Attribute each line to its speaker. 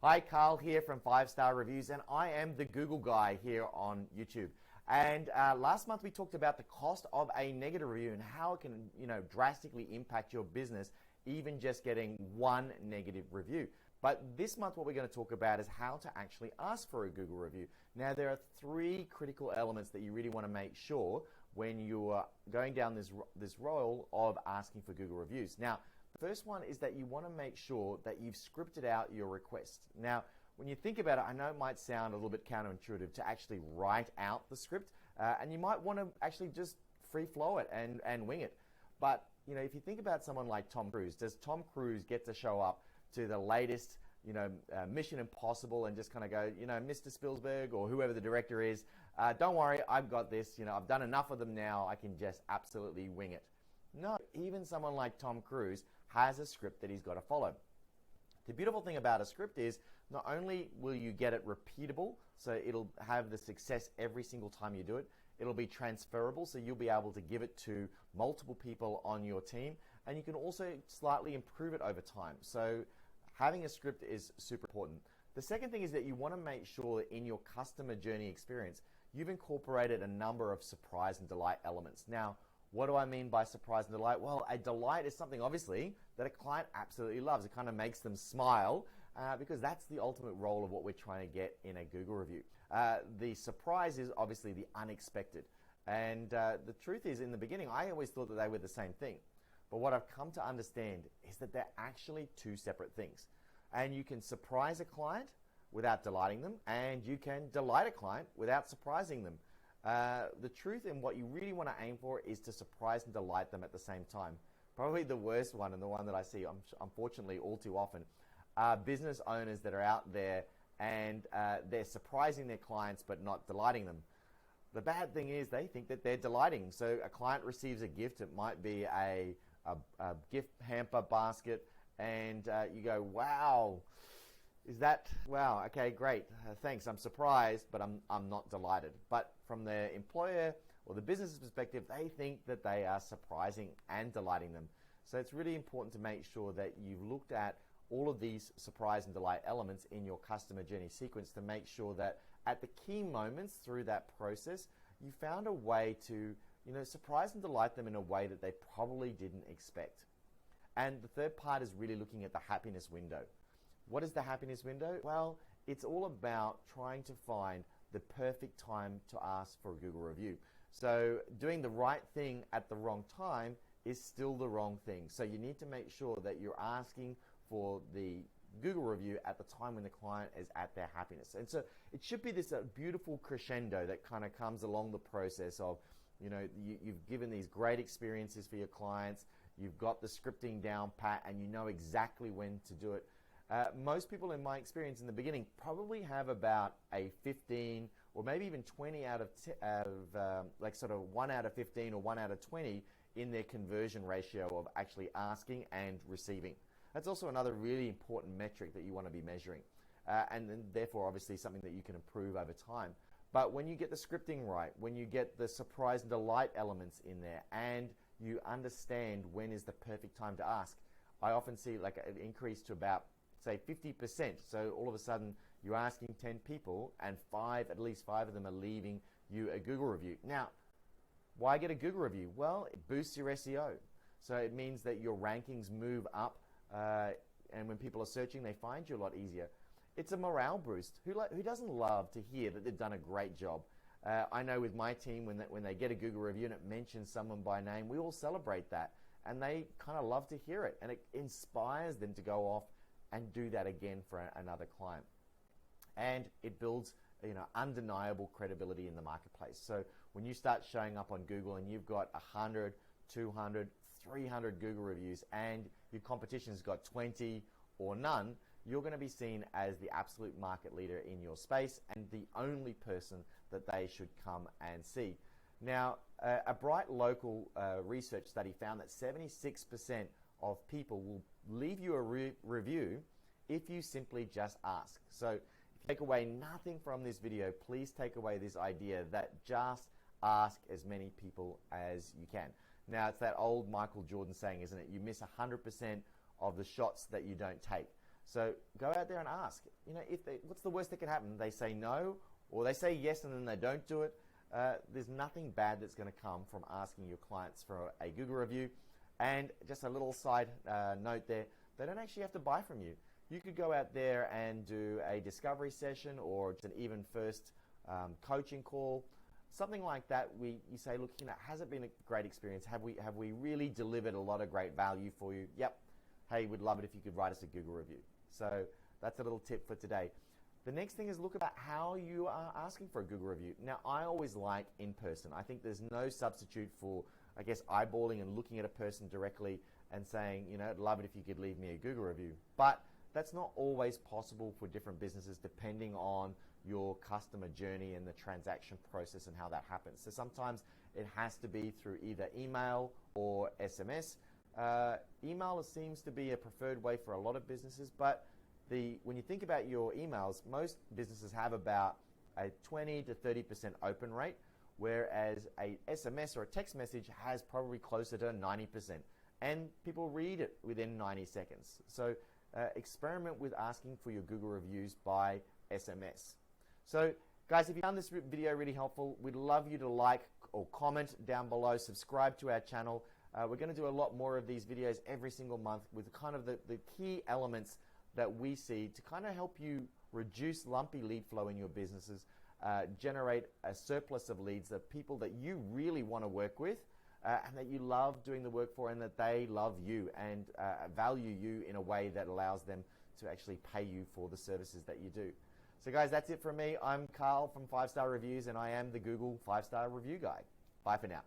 Speaker 1: Hi, Karl here from 5-Star Reviews, and I am the Google guy here on YouTube. And last month we talked about the cost of a negative review and how it can, drastically impact your business, even just getting one negative review. But this month what we're going to talk about is how to actually ask for a Google review. Now there are three critical elements that you really want to make sure when you are going down this role of asking for Google reviews. Now, the first one is that you want to make sure that you've scripted out your request. Now, when you think about it, I know it might sound a little bit counterintuitive to actually write out the script, and you might want to actually just free flow it and wing it. But if you think about someone like Tom Cruise, does Tom Cruise get to show up to the latest Mission Impossible and just kind of go, Mr. Spielberg or whoever the director is, don't worry, I've got this, I've done enough of them now, I can just absolutely wing it. No, even someone like Tom Cruise has a script that he's got to follow. The beautiful thing about a script is not only will you get it repeatable, so it'll have the success every single time you do it, it'll be transferable, so you'll be able to give it to multiple people on your team, and you can also slightly improve it over time. So having a script is super important. The second thing is that you want to make sure that in your customer journey experience, you've incorporated a number of surprise and delight elements. Now, what do I mean by surprise and delight? Well, a delight is something, obviously, that a client absolutely loves. It kind of makes them smile because that's the ultimate role of what we're trying to get in a Google review. The surprise is obviously the unexpected. And the truth is, in the beginning, I always thought that they were the same thing. But what I've come to understand is that they're actually two separate things. And you can surprise a client without delighting them, and you can delight a client without surprising them. The truth and what you really want to aim for is to surprise and delight them at the same time. Probably the worst one, and the one that I see unfortunately all too often, are business owners that are out there and they're surprising their clients but not delighting them. The bad thing is they think that they're delighting. So a client receives a gift, it might be a gift hamper basket, and you go, wow, wow, okay, great, thanks, I'm surprised, but I'm not delighted. But from the employer or the business's perspective, they think that they are surprising and delighting them. So it's really important to make sure that you've looked at all of these surprise and delight elements in your customer journey sequence to make sure that at the key moments through that process, you found a way to surprise and delight them in a way that they probably didn't expect. And the third part is really looking at the happiness window. What is the happiness window? Well, it's all about trying to find the perfect time to ask for a Google review. So doing the right thing at the wrong time is still the wrong thing. So you need to make sure that you're asking for the Google review at the time when the client is at their happiness. And so it should be this beautiful crescendo that kind of comes along the process of, you've given these great experiences for your clients, you've got the scripting down pat, and you know exactly when to do it. Most people, in my experience in the beginning, probably have about a 15 or maybe even 20 out of like sort of 1 out of 15 or 1 out of 20 in their conversion ratio of actually asking and receiving. That's also another really important metric that you want to be measuring, and then therefore obviously something that you can improve over time. But when you get the scripting right, when you get the surprise and delight elements in there, and you understand when is the perfect time to ask, I often see like an increase to about, say, 50%. So all of a sudden you're asking 10 people and at least five of them are leaving you a Google review. Now, why get a Google review? Well, it boosts your SEO. So it means that your rankings move up, and when people are searching, they find you a lot easier. It's a morale boost. Who doesn't love to hear that they've done a great job? I know with my team, when they get a Google review and it mentions someone by name, we all celebrate that. And they kind of love to hear it. And it inspires them to go off and do that again for another client. And it builds undeniable credibility in the marketplace. So when you start showing up on Google and you've got 100, 200, 300 Google reviews and your competition's got 20 or none, you're going to be seen as the absolute market leader in your space and the only person that they should come and see. Now, a bright local research study found that 76% of people will leave you a review if you simply just ask. So if you take away nothing from this video, please take away this idea that just ask as many people as you can. Now, it's that old Michael Jordan saying, isn't it? You miss 100% of the shots that you don't take. So go out there and ask. What's the worst that can happen? They say no, or they say yes and then they don't do it. There's nothing bad that's going to come from asking your clients for a Google review. And just a little side note there, they don't actually have to buy from you. You could go out there and do a discovery session or just an even first coaching call, something like that. You say, look, has it been a great experience? Have we really delivered a lot of great value for you? Yep. Hey, we'd love it if you could write us a Google review. So that's a little tip for today. The next thing is look about how you are asking for a Google review. Now, I always like in person. I think there's no substitute for, I guess, eyeballing and looking at a person directly and saying, I'd love it if you could leave me a Google review. But that's not always possible for different businesses depending on your customer journey and the transaction process and how that happens. So sometimes it has to be through either email or SMS. Email seems to be a preferred way for a lot of businesses, but when you think about your emails, most businesses have about a 20 to 30% open rate, whereas a SMS or a text message has probably closer to 90%, and people read it within 90 seconds. So experiment with asking for your Google reviews by SMS. So guys, if you found this video really helpful, we'd love you to like or comment down below, subscribe to our channel. We're going to do a lot more of these videos every single month with kind of the key elements that we see to kind of help you reduce lumpy lead flow in your businesses, generate a surplus of leads, the people that you really want to work with and that you love doing the work for, and that they love you and value you in a way that allows them to actually pay you for the services that you do. So guys, that's it from me. I'm Karl from 5 Star Reviews, and I am the Google 5-Star Review Guy. Bye for now.